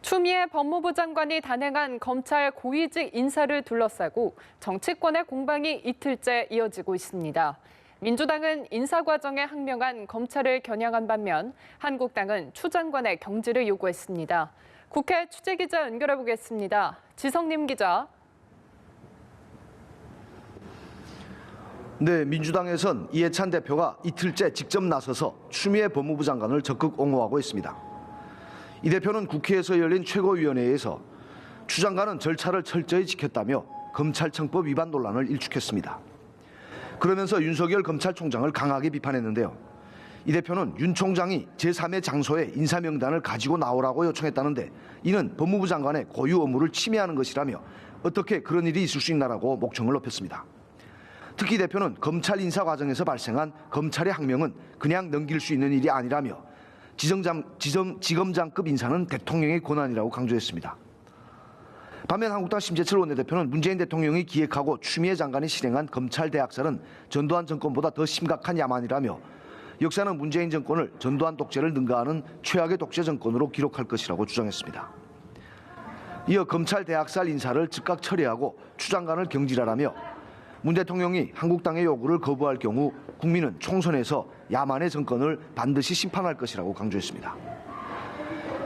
추미애 법무부 장관이 단행한 검찰 고위직 인사를 둘러싸고 정치권의 공방이 이틀째 이어지고 있습니다. 민주당은 인사 과정에 항명한 검찰을 겨냥한 반면 한국당은 추 장관의 경질을 요구했습니다. 국회 취재기자 연결해 보겠습니다. 지성님 기자. 네, 민주당에선 이해찬 대표가 이틀째 직접 나서서 추미애 법무부 장관을 적극 옹호하고 있습니다. 이 대표는 국회에서 열린 최고위원회에서 추 장관은 절차를 철저히 지켰다며 검찰청법 위반 논란을 일축했습니다. 그러면서 윤석열 검찰총장을 강하게 비판했는데요. 이 대표는 윤 총장이 제3의 장소에 인사명단을 가지고 나오라고 요청했다는데 이는 법무부 장관의 고유 업무를 침해하는 것이라며 어떻게 그런 일이 있을 수 있나라고 목청을 높였습니다. 특히 대표는 검찰 인사 과정에서 발생한 검찰의 항명은 그냥 넘길 수 있는 일이 아니라며 지검장급 인사는 대통령의 권한이라고 강조했습니다. 반면 한국당 심재철 원내대표는 문재인 대통령이 기획하고 추미애 장관이 실행한 검찰 대학살은 전두환 정권보다 더 심각한 야만이라며 역사는 문재인 정권을 전두환 독재를 능가하는 최악의 독재 정권으로 기록할 것이라고 주장했습니다. 이어 검찰 대학살 인사를 즉각 처리하고 추 장관을 경질하라며 문 대통령이 한국당의 요구를 거부할 경우 국민은 총선에서 야만의 정권을 반드시 심판할 것이라고 강조했습니다.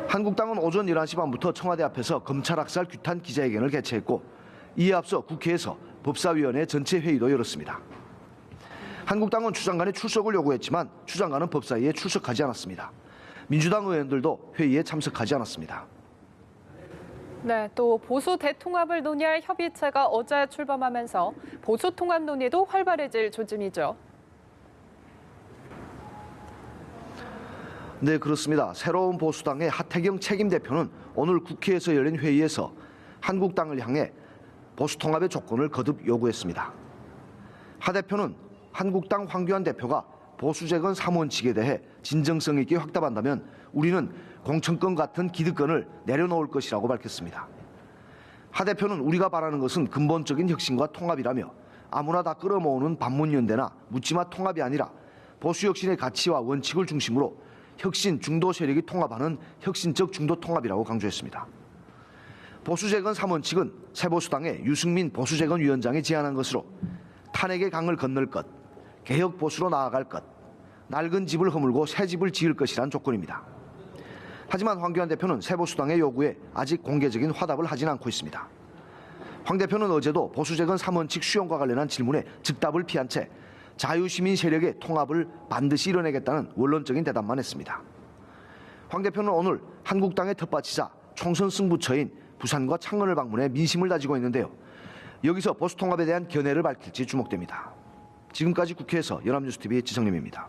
한국당은 오전 11시 반부터 청와대 앞에서 검찰 학살 규탄 기자회견을 개최했고 이에 앞서 국회에서 법사위원회 전체 회의도 열었습니다. 한국당은 추 장관의 출석을 요구했지만 추 장관은 법사위에 출석하지 않았습니다. 민주당 의원들도 회의에 참석하지 않았습니다. 네, 또 보수 대통합을 논의할 협의체가 어제 출범하면서 보수 통합 논의도 활발해질 조짐이죠. 네, 그렇습니다. 새로운 보수당의 하태경 책임대표는 오늘 국회에서 열린 회의에서 한국당을 향해 보수 통합의 조건을 거듭 요구했습니다. 하 대표는 한국당 황교안 대표가 보수재건 3원칙에 대해 진정성 있게 확답한다면 우리는 공천권 같은 기득권을 내려놓을 것이라고 밝혔습니다. 하 대표는 우리가 바라는 것은 근본적인 혁신과 통합이라며 아무나 다 끌어모으는 반문연대나 묻지마 통합이 아니라 보수 혁신의 가치와 원칙을 중심으로 혁신 중도 세력이 통합하는 혁신적 중도 통합이라고 강조했습니다. 보수재건 3원칙은 새보수당의 유승민 보수재건 위원장이 제안한 것으로 탄핵의 강을 건널 것, 개혁 보수로 나아갈 것, 낡은 집을 허물고 새 집을 지을 것이란 조건입니다. 하지만 황교안 대표는 새보수당의 요구에 아직 공개적인 화답을 하진 않고 있습니다. 황 대표는 어제도 보수재건 3원칙 수용과 관련한 질문에 즉답을 피한 채 자유시민 세력의 통합을 반드시 이뤄내겠다는 원론적인 대답만 했습니다. 황 대표는 오늘 한국당의 텃밭이자 총선 승부처인 부산과 창원을 방문해 민심을 다지고 있는데요. 여기서 보수 통합에 대한 견해를 밝힐지 주목됩니다. 지금까지 국회에서 연합뉴스TV 지성림입니다.